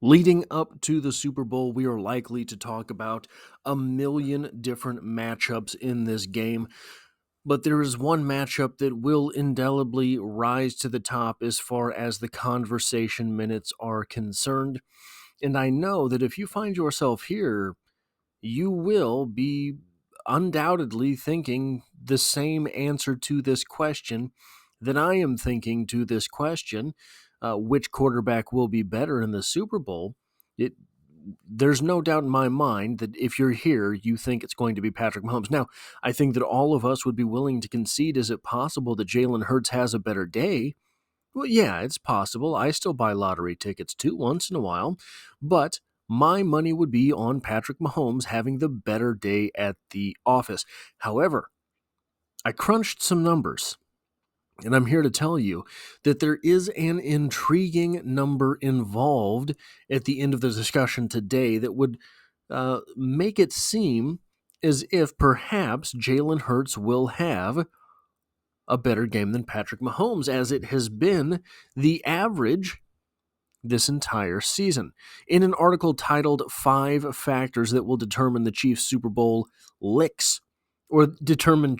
Leading up to the Super Bowl, we are likely to talk about a million different matchups in this game, but there is one matchup that will indelibly rise to the top as far as the conversation minutes are concerned. And I know that if you find yourself here, you will be undoubtedly thinking the same answer to this question that I am thinking to this question. Which quarterback will be better in the Super Bowl? It, there's no doubt in my mind that if you're here, you think it's going to be Patrick Mahomes. Now, I think that all of us would be willing to concede, is it possible that Jalen Hurts has a better day? Well, yeah, it's possible. I still buy lottery tickets too once in a while, but my money would be on Patrick Mahomes having the better day at the office. However, I crunched some numbers, and I'm here to tell you that there is an intriguing number involved at the end of the discussion today that would make it seem as if perhaps Jalen Hurts will have a better game than Patrick Mahomes, as it has been the average this entire season. In an article titled 5 Factors That Will Determine the Chiefs' Super Bowl Licks, or determine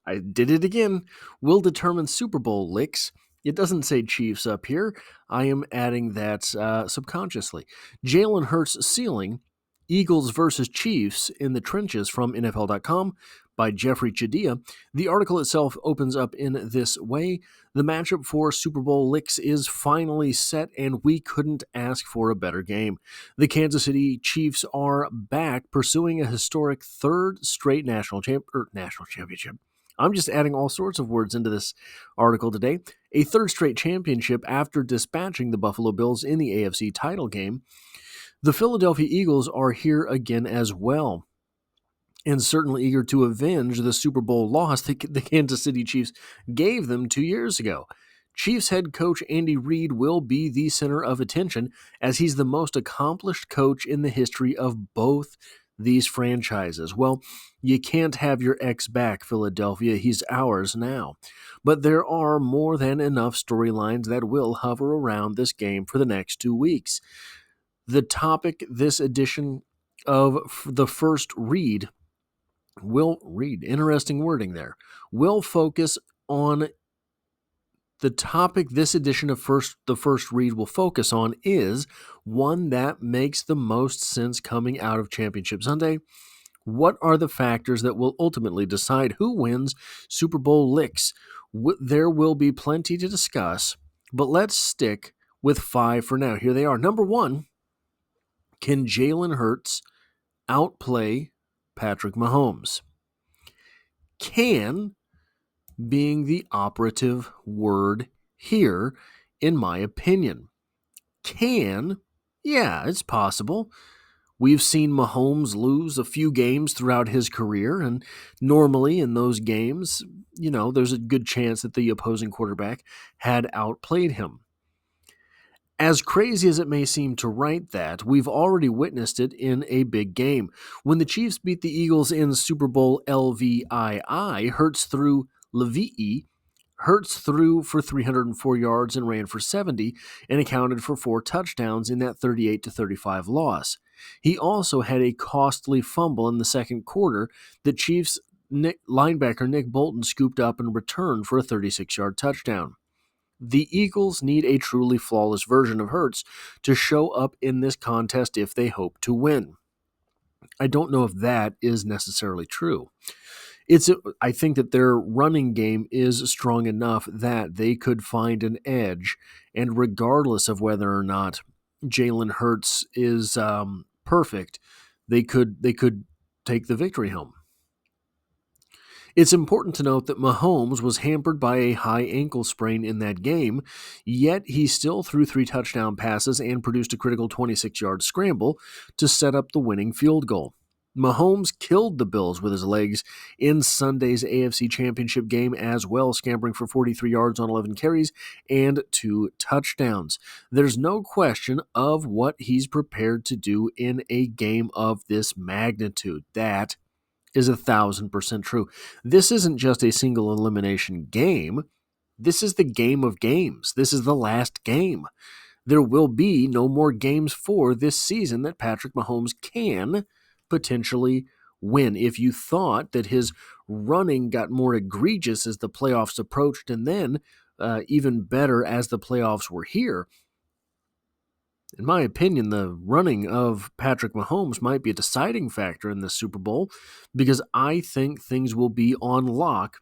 I did it again, will determine Super Bowl licks. It doesn't say Chiefs up here. I am adding that subconsciously. Jalen Hurts' ceiling, Eagles versus Chiefs in the Trenches from NFL.com by Jeffrey Chidea. The article itself opens up in this way. The matchup for Super Bowl licks is finally set, and we couldn't ask for a better game. The Kansas City Chiefs are back, pursuing a historic third straight national championship. I'm just adding all sorts of words into this article today. A third straight championship after dispatching the Buffalo Bills in the AFC title game. The Philadelphia Eagles are here again as well, and certainly eager to avenge the Super Bowl loss the Kansas City Chiefs gave them 2 years ago. Chiefs head coach Andy Reid will be the center of attention, as he's the most accomplished coach in the history of both these franchises. Well, you can't have your ex back, Philadelphia. He's ours now. But there are more than enough storylines that will hover around this game for the next 2 weeks. The topic this edition of the first read interesting wording there, will focus on the topic this edition of the first read will focus on is one that makes the most sense coming out of Championship Sunday. What are the factors that will ultimately decide who wins Super Bowl licks? There will be plenty to discuss, but let's stick with 5 for now. Here they are. Number 1, can Jalen Hurts outplay Patrick Mahomes? Can being the operative word here, in my opinion. Can, yeah, it's possible. We've seen Mahomes lose a few games throughout his career, and normally in those games, there's a good chance that the opposing quarterback had outplayed him. As crazy as it may seem to write that, we've already witnessed it in a big game. When the Chiefs beat the Eagles in Super Bowl LVII, Hurts threw for 304 yards and ran for 70 and accounted for 4 touchdowns in that 38-35 loss. He also had a costly fumble in the second quarter that Chiefs linebacker Nick Bolton scooped up and returned for a 36-yard touchdown. The Eagles need a truly flawless version of Hurts to show up in this contest if they hope to win. I don't know if that is necessarily true. I think that their running game is strong enough that they could find an edge, and regardless of whether or not Jalen Hurts is perfect, they could take the victory home. It's important to note that Mahomes was hampered by a high ankle sprain in that game, yet he still threw 3 touchdown passes and produced a critical 26-yard scramble to set up the winning field goal. Mahomes killed the Bills with his legs in Sunday's AFC Championship game as well, scampering for 43 yards on 11 carries and 2 touchdowns. There's no question of what he's prepared to do in a game of this magnitude. That is 1,000% true. This isn't just a single elimination game. This is the game of games. This is the last game. there will be no more games for this season that Patrick Mahomes can potentially win. If you thought that his running got more egregious as the playoffs approached, and then even better as the playoffs were here, in my opinion, the running of Patrick Mahomes might be a deciding factor in this Super Bowl, because I think things will be on lock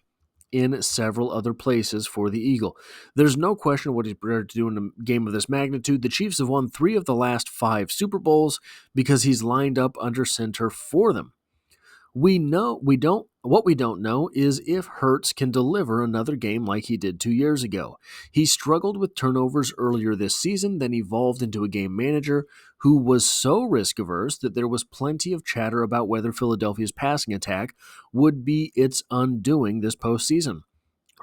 in several other places for the Eagle. There's no question what he's prepared to do in a game of this magnitude. The Chiefs have won 3 of the last 5 Super Bowls because he's lined up under center for them. What we don't know is if Hurts can deliver another game like he did 2 years ago. He struggled with turnovers earlier this season, then evolved into a game manager who was so risk-averse that there was plenty of chatter about whether Philadelphia's passing attack would be its undoing this postseason.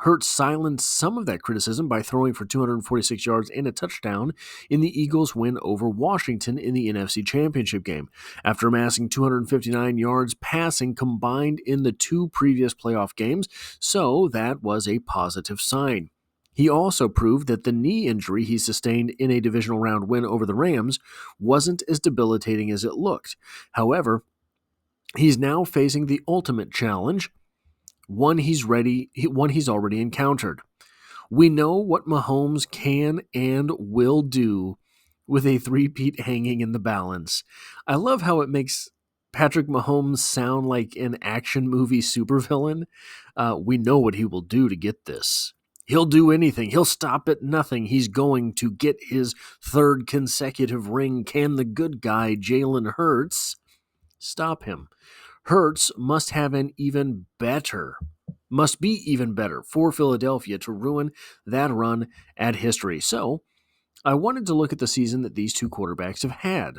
Hurts silenced some of that criticism by throwing for 246 yards and a touchdown in the Eagles' win over Washington in the NFC Championship game, after amassing 259 yards passing combined in the 2 previous playoff games, so that was a positive sign. He also proved that the knee injury he sustained in a divisional round win over the Rams wasn't as debilitating as it looked. However, he's now facing the ultimate challenge, one he's already encountered. We know what Mahomes can and will do with a three-peat hanging in the balance. I love how it makes Patrick Mahomes sound like an action movie supervillain. We know what he will do to get this. He'll do anything. He'll stop at nothing. He's going to get his 3rd consecutive ring. Can the good guy, Jalen Hurts, stop him? Hurts must be even better for Philadelphia to ruin that run at history. So, I wanted to look at the season that these 2 quarterbacks have had.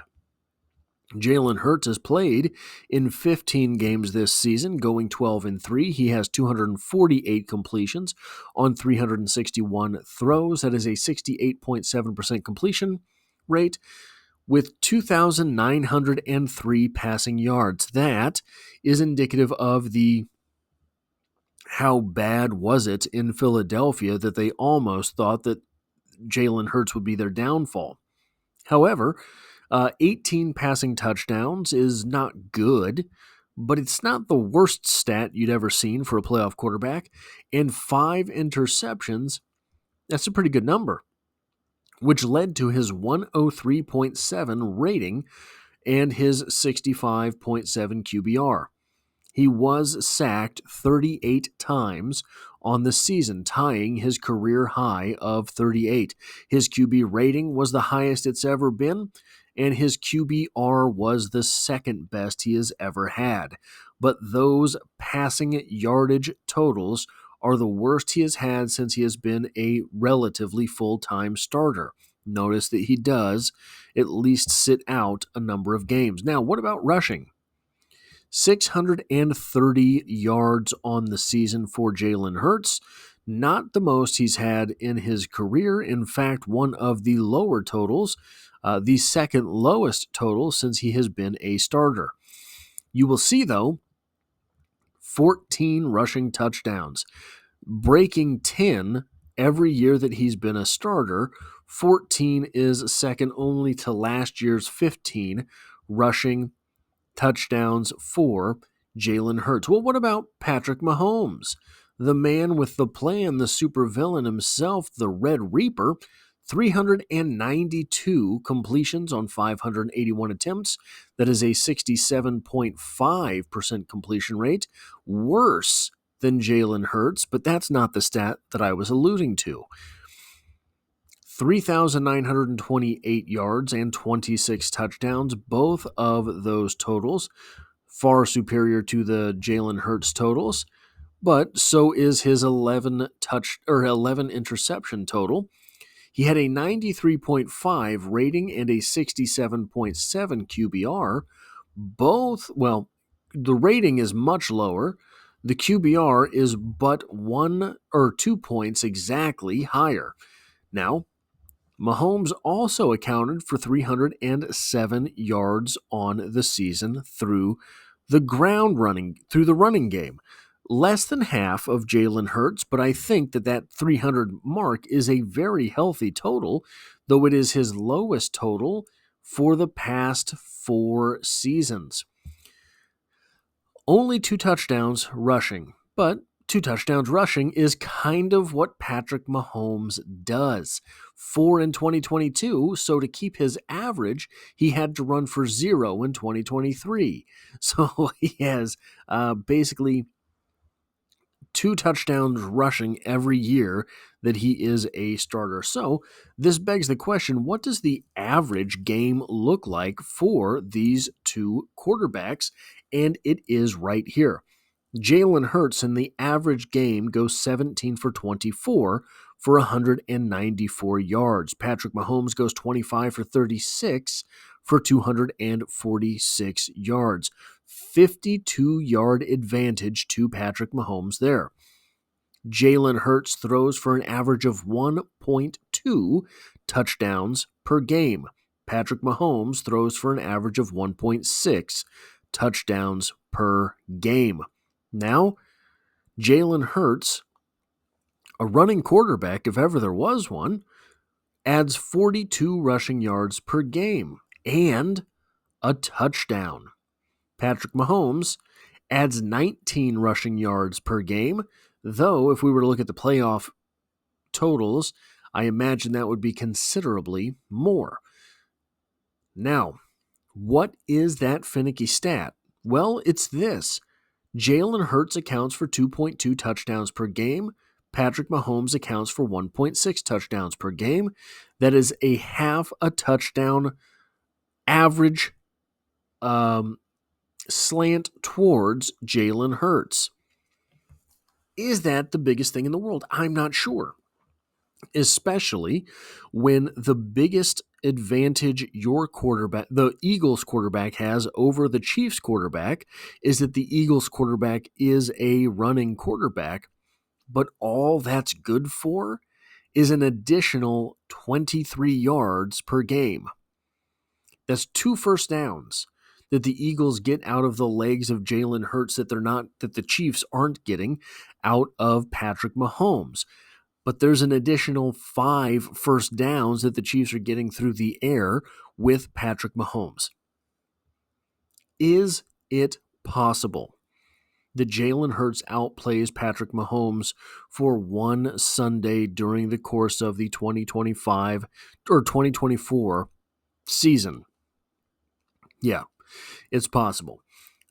Jalen Hurts has played in 15 games this season, going 12-3. He has 248 completions on 361 throws. That is a 68.7% completion rate, with 2,903 passing yards. That is indicative of the how bad was it in Philadelphia that they almost thought that Jalen Hurts would be their downfall. However, 18 passing touchdowns is not good, but it's not the worst stat you'd ever seen for a playoff quarterback. And 5 interceptions, that's a pretty good number, which led to his 103.7 rating and his 65.7 QBR. He was sacked 38 times on the season, tying his career high of 38. His QB rating was the highest it's ever been, and his QBR was the 2nd best he has ever had. But those passing yardage totals are the worst he has had since he has been a relatively full-time starter. Notice that he does at least sit out a number of games. Now, what about rushing? 630 yards on the season for Jalen Hurts. Not the most he's had in his career. In fact, one of the lower totals, the 2nd lowest total since he has been a starter. You will see, though, 14 rushing touchdowns, breaking 10 every year that he's been a starter. 14 is second only to last year's 15 rushing touchdowns for Jalen Hurts. Well, what about Patrick Mahomes? The man with the plan, the supervillain himself, the Red Reaper. 392 completions on 581 attempts. That is a 67.5% completion rate. Worse than Jalen Hurts, but that's not the stat that I was alluding to. 3,928 yards and 26 touchdowns. Both of those totals far superior to the Jalen Hurts totals, but so is his 11 interception total. He had a 93.5 rating and a 67.7 QBR. The rating is much lower. The QBR is but 1 or 2 points exactly higher. Now, Mahomes also accounted for 307 yards on the season through the running game. less than half of Jalen Hurts, but I think that 300 mark is a very healthy total, though it is his lowest total for the past 4 seasons. Only 2 touchdowns rushing, but 2 touchdowns rushing is kind of what Patrick Mahomes does. 4 in 2022, so to keep his average, he had to run for 0 in 2023. So he has basically 2 touchdowns rushing every year that he is a starter. So this begs the question, what does the average game look like for these 2 quarterbacks? And it is right here. Jalen Hurts in the average game goes 17 for 24 for 194 yards. Patrick Mahomes goes 25 for 36 for 246 yards. 52-yard advantage to Patrick Mahomes there. Jalen Hurts throws for an average of 1.2 touchdowns per game. Patrick Mahomes throws for an average of 1.6 touchdowns per game. Now, Jalen Hurts, a running quarterback, if ever there was one, adds 42 rushing yards per game and a touchdown. Patrick Mahomes adds 19 rushing yards per game, though if we were to look at the playoff totals, I imagine that would be considerably more. Now, what is that finicky stat? Well, it's this. Jalen Hurts accounts for 2.2 touchdowns per game. Patrick Mahomes accounts for 1.6 touchdowns per game. That is a half a touchdown average slant towards Jalen Hurts. Is that the biggest thing in the world? I'm not sure. Especially when the biggest advantage your quarterback, the Eagles quarterback, has over the Chiefs quarterback is that the Eagles quarterback is a running quarterback, but all that's good for is an additional 23 yards per game. That's 2 first downs that the Eagles get out of the legs of Jalen Hurts that the Chiefs aren't getting out of Patrick Mahomes. But there's an additional 5 first downs that the Chiefs are getting through the air with Patrick Mahomes. Is it possible that Jalen Hurts outplays Patrick Mahomes for one Sunday during the course of the 2025 or 2024 season? Yeah, it's possible.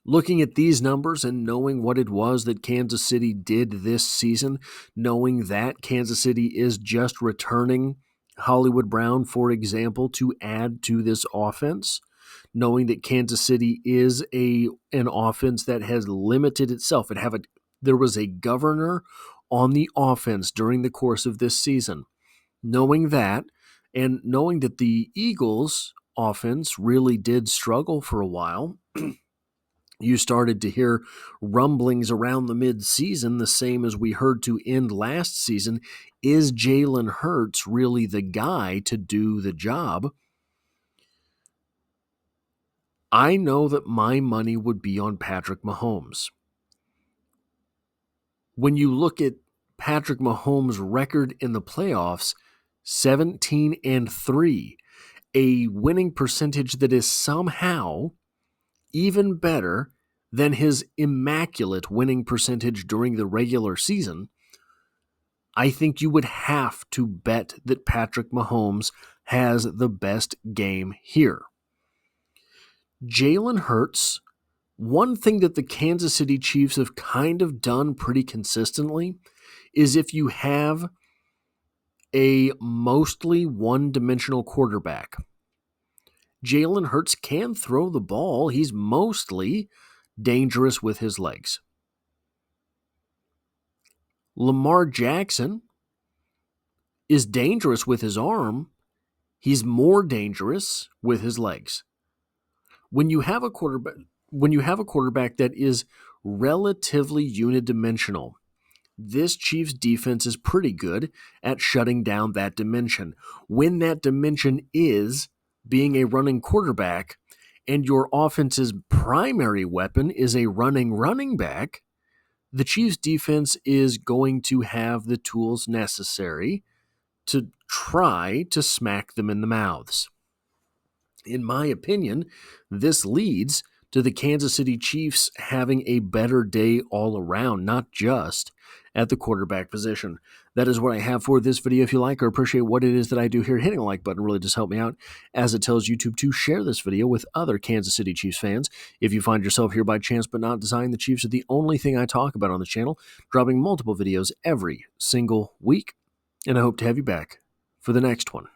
Looking at these numbers and knowing what it was that Kansas City did this season, knowing that Kansas City is just returning Hollywood Brown, for example, to add to this offense, knowing that Kansas City is an offense that has limited itself. There was a governor on the offense during the course of this season. Knowing that, and knowing that the Eagles offense really did struggle for a while, you started to hear rumblings around the mid-season, the same as we heard to end last season. Is Jalen Hurts really the guy to do the job? I know that my money would be on Patrick Mahomes. When you look at Patrick Mahomes' record in the playoffs, 17-3, a winning percentage that is somehow even better than his immaculate winning percentage during the regular season, I think you would have to bet that Patrick Mahomes has the best game here. Jalen Hurts, one thing that the Kansas City Chiefs have kind of done pretty consistently is if you have a mostly one-dimensional quarterback, Jalen Hurts can throw the ball. He's mostly dangerous with his legs. Lamar Jackson is dangerous with his arm. He's more dangerous with his legs. When you have a quarterback that is relatively unidimensional, this Chiefs defense is pretty good at shutting down that dimension. When that dimension is being a running quarterback and your offense's primary weapon is a running back, the Chiefs' defense is going to have the tools necessary to try to smack them in the mouths. In my opinion, this leads to the Kansas City Chiefs having a better day all around, not just at the quarterback position. That is what I have for this video. If you like or appreciate what it is that I do here, hitting a like button really does help me out, as it tells YouTube to share this video with other Kansas City Chiefs fans. If you find yourself here by chance but not design, the Chiefs are the only thing I talk about on the channel, dropping multiple videos every single week, and I hope to have you back for the next one.